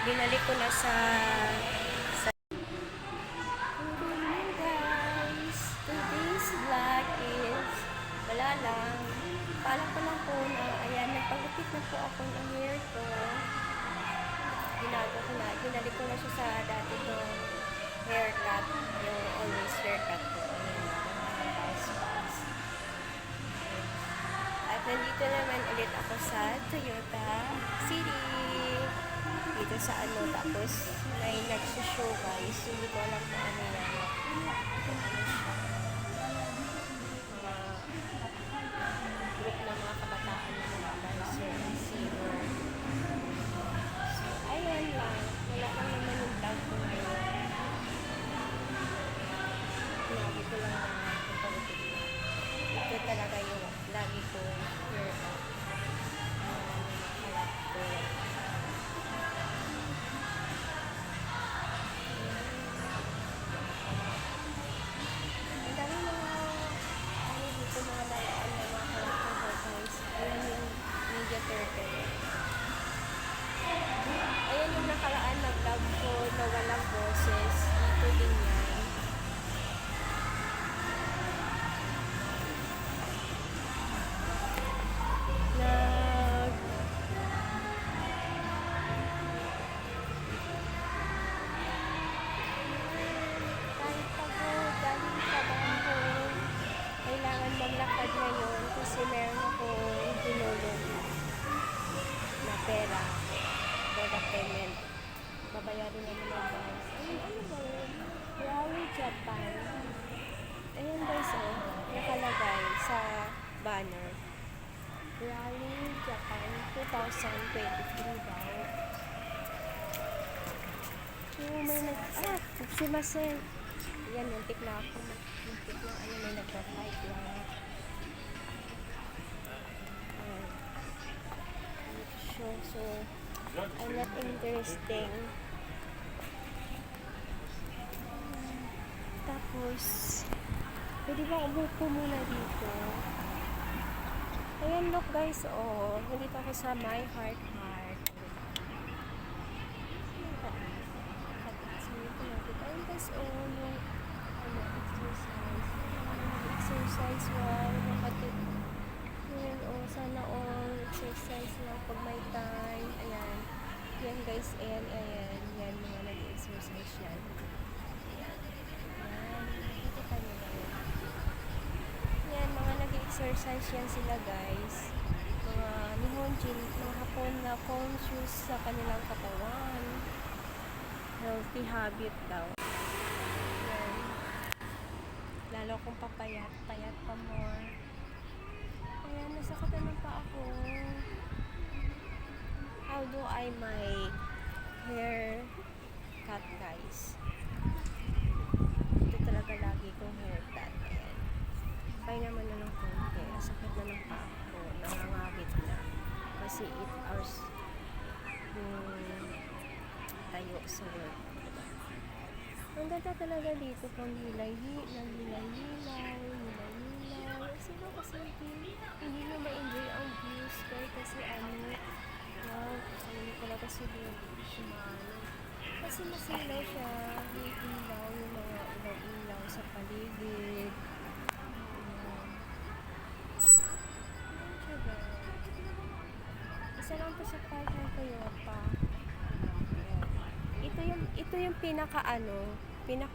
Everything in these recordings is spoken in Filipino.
Binalik ko na sa good evening guys. Today's vlog is wala lang. Paalam ko lang po na ayan, nagpagupit na po ako ng hair ko. Binalik ko na siya sa dati kong haircut, yung always haircut ko. At nandito naman ulit ako sa Toyota City. Dito sa tapos may nagsushow guys. Hindi ko alam kung ano yan. Group ng mga kabataan na mga dancer, singer. So, ayan lang. Wala lang naman yung vlog ko ngayon. Lagi ko lang napapagupit na. Ito talaga yung lagi ko haircut. Nakalat ko. Ang dami mga dito mga layaan na mga kalat ko guys. Ayan yung Ninja Turtle. Ayan yung nakaraan na vlog ko na walang boses. Dito din yan. Kahit pagod, galing sa bahay, kailangan maglakad ngayon kasi meron akong hinulong na pera for the payment. Babayarin naman ng guys. Ano ba yun? Rally Japan. Ayan guys, nakalagay sa banner. Rally Japan 2023 daw. So, may sumasen. Yan, muntik na ako. Muntik na may nagpa-fight lang. So, I'm not interesting. Tapos, pwede ba umupo muna dito? Ayan, look guys, nandito ako sa My Heart. Ayun guys, yung exercise while makatid. Ayan, sana exercise lang pag may time. Ayan. Yan guys, ayan. Yan, mga nag-exercise yan. Ayan. Dito tayo ba yan? Yan, mga nag-exercise yan sila guys. Mga Nihonjin, mga Hapon na conscious sa kanilang katawan. Healthy habit daw. Yan. Lalo kung payat pa more. Ayan, nasakatan na pa ako. How do I my hair cut guys? Ito talaga lagi kong haircut. Ayan. Kaya naman na ng konti. Sakit na ng pa ako. Nangangabit na. Kasi 8 hours tayo sa work. Ang ganda talaga dito pang hilay-hilay. Sino kasi hindi mo ma-enjoy ang views kasi wow, pala kasi kasi masilaw siya, yung ilaw, yung mga ilaw sa paligid. Isa lang po sa park ng Toyota. Ito yung pinaka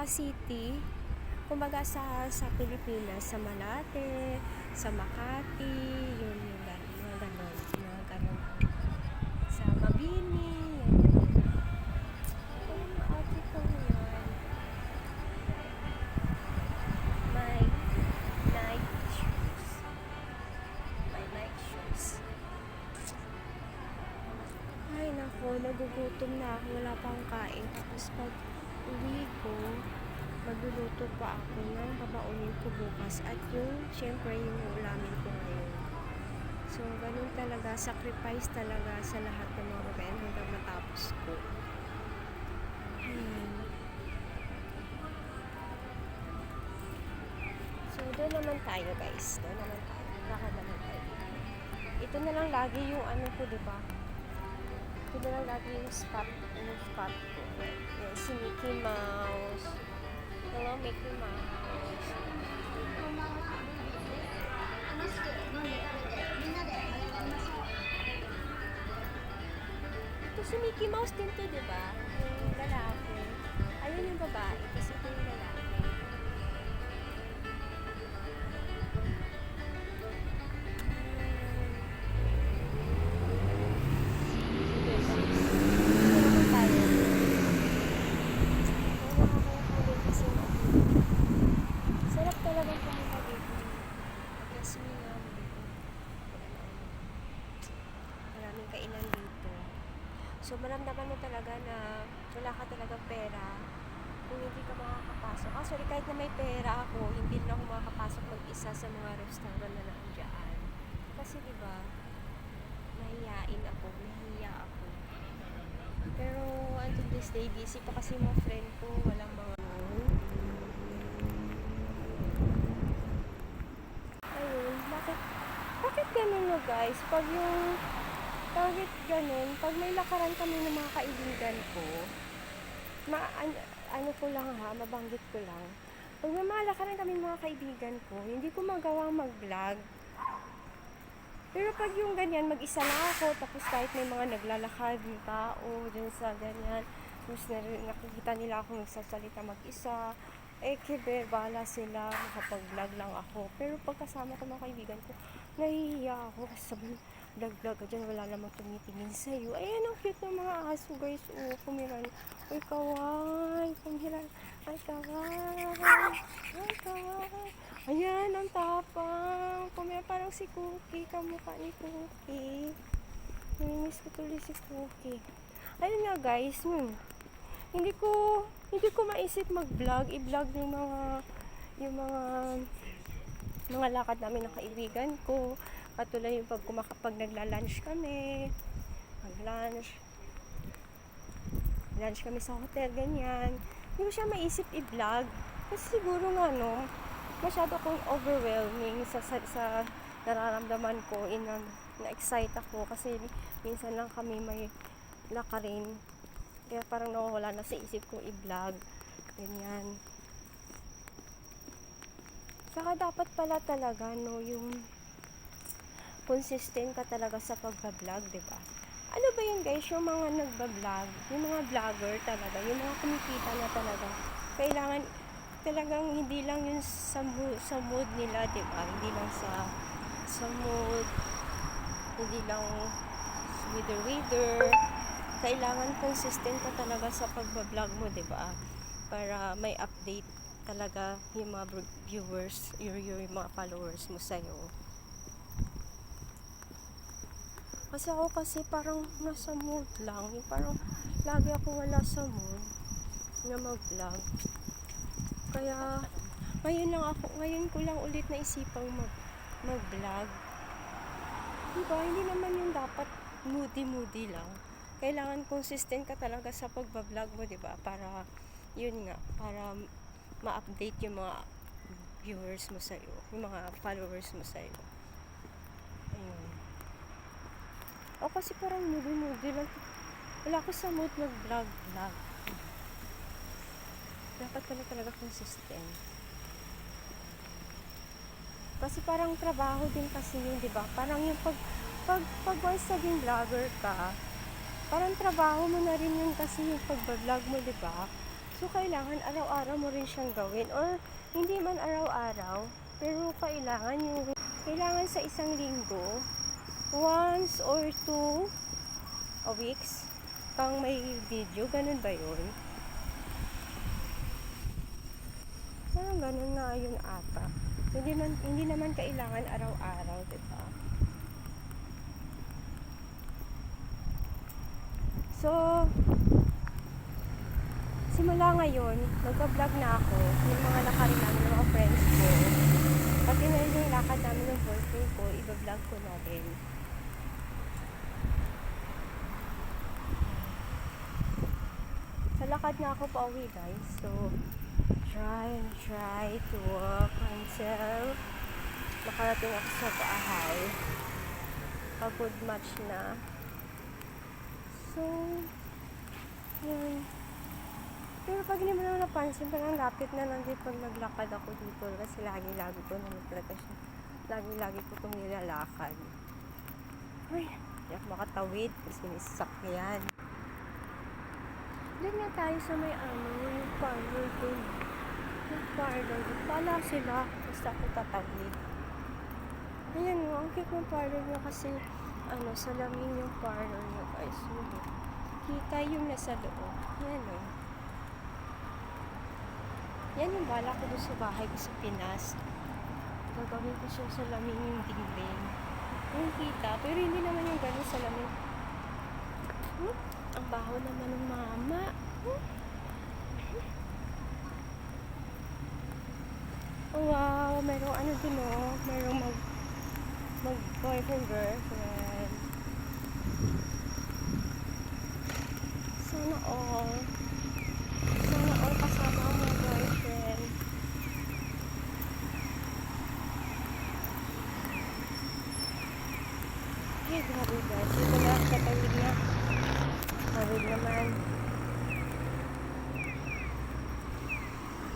city, kumbaga sa Pilipinas, sa Malate, sa Makati, yun yung mga ganon. Sa Mabini, yan. Yung mga outfit ko ngayon. My night shoes. Ay nako, nagugutom na ako, wala pang kain. Tapos pag uwi ko, magluluto pa ako ng babaunin ko bukas. At syempre yung ulamin ko ngayon. So, ganun talaga, sacrifice talaga sa lahat ng mga babayan hanggang matapos ko. So, doon naman tayo guys. Lakad naman tayo. Ito na lang lagi yung ko, diba? Ito na lang lagi yung spot ko. Yan, si Mickey Mouse. Hello, Mickey Mouse. Ito si Mickey Mouse din to, di ba? Yung lalaki. Ayun yung babae, kasi ito yung lalaki. Sarap talaga pumunta dito. Kasi nga, maraming kainan dito. So, maramdaman mo talaga na wala ka talagang pera kung hindi ka makakapasok. Actually, kahit na may pera ako, hindi na ako makakapasok mag-isa sa mga restaurant na nandiyan. Kasi, di ba, nahiya ako. Pero, until this day, busy pa kasi mga friend ko, walang mga ayun, bakit ganun no guys? Bakit ganun? Pag may lakaran kami ng mga kaibigan ko, ano ko lang ha, mabanggit ko lang. Pag may mga lakaran kami ng mga kaibigan ko, hindi ko magawang mag-vlog. Pero pag yung ganyan, mag-isa lang ako, tapos kahit may mga naglalakad ng tao, dyan sa ganyan, tapos nakikita nila ako nagsasalita mag-isa, kiber, bahala sila, makapag-vlog lang ako. Pero pag kasama ko mga kaibigan ko, nahihiya ako kasi sabi, vlog-vlog ka dyan, wala namang tumitingin sa'yo. Ayan, ang cute ng mga aso guys, kumiran. Uy, kaway, kumiran. Ay, kaway. Ay, kaway. Ayan, ang tapang. Kumiran parang si Cookie, kamukha ni Cookie. Namimiss ko tuloy si Cookie. Ayun nga guys, hindi ko maisip mag-vlog, i-vlog yung mga lakad namin ng kaibigan ko. Katulad yung pag nagla-lunch kami, lunch kami sa hotel, ganyan. Hindi ko siya maisip i-vlog. Kasi siguro nga, masyado kong overwhelming sa nararamdaman ko. Na-excite ako kasi minsan lang kami may lakarin. Kaya parang nawawala na sa isip ko i-vlog. Ganyan. Saka dapat pala talaga, yung consistent ka talaga sa pagbablog, diba? Ano ba yun guys, yung mga nagbablog, yung mga vlogger talaga, yung mga kumikita na talaga, kailangan talagang hindi lang yun sa mood nila, diba? Hindi lang sa mood, hindi lang wither, kailangan consistent ka talaga sa pagbablog mo, diba? Para may update talaga yung mga viewers, yung mga followers mo sa'yo. Kasi ako parang nasa mood lang. Yung parang lagi ako wala sa mood na mag-vlog. Kaya ngayon ko lang ulit naisipang mag-vlog. Diba? Hindi naman yung dapat moody lang. Kailangan consistent ka talaga sa pagbablog mo, diba? Para yun nga, para ma-update yung mga viewers mo sa'yo, yung mga followers mo sa'yo. Ayun. O kasi parang moody lang. Wala ako sa mood mag-vlog. Dapat talaga consistent. Kasi parang trabaho din kasi yun, di ba? Parang yung pag once naging vlogger ka, parang trabaho mo na rin yun kasi yung pag-vlog mo, di ba? So, kailangan araw-araw mo rin siyang gawin. Or, hindi man araw-araw, pero kailangan sa isang linggo, once or 2 weeks kang may video, ganun ba yun? Parang ganun nga yun ata. Hindi naman kailangan araw-araw, diba? So, simula ngayon, magka-vlog na ako yung mga lakarin namin ng mga friends ko. Pati na yung lakad namin ng boyfriend ko, i-vlog ko na rin. Sa lakad na ako pa uwi guys. So, try to walk until makarating ako sa bahay. Pagod much na. So, yun. Pero pag hindi mo naman napansin, parang lapit na lang din pag naglakad ako dito. Kasi lagi-lagi ko naman talaga siya. Lagi-lagi ko itong nilalakad. Ay, hindi ako makatawid kasi may sasakyan. Doon nga tayo sa may yung parlor doon. Yung parlor. Pala sila. Basta ako tatawid. Ayan o, ang cute ng parlor nyo kasi salamin yung parlor nyo guys. Kita yung nasa loob. Yan o. Yan yung bala ko doon sa bahay ko sa Pinas. Gagawin ko siya salamin yung dingding. Yung kita, pero hindi naman yung ganun salamin. Ang baho naman ng mama. Oh, wow, merong dun o. Merong mag-boyfriend, girlfriend. Sana all kasama ang mga boyfriend. Ay, grabe guys. Ito na, katawid na. Tawid naman.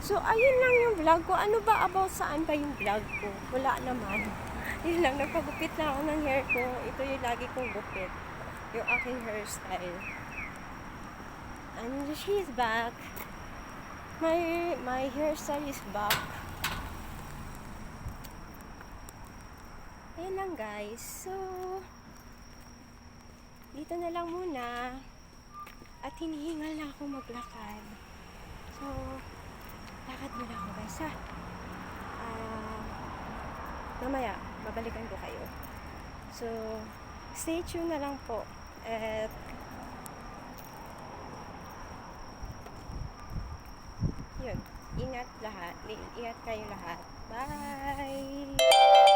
So, ayun lang yung vlog ko. Ano ba about saan ba yung vlog ko? Wala naman. Yun lang, nagpagupit na ako ng hair ko. Ito yung lagi kong gupit. Yung aking hairstyle. And she's back. My hairstyle is back. Ayun lang guys. So, dito na lang muna. At hinihingal na ako maglakad. So, lakad muna ako guys ha. Mamaya, babalikan ko kayo. So, stay tuned na lang po. At yun, ingat kayo lahat. Bye!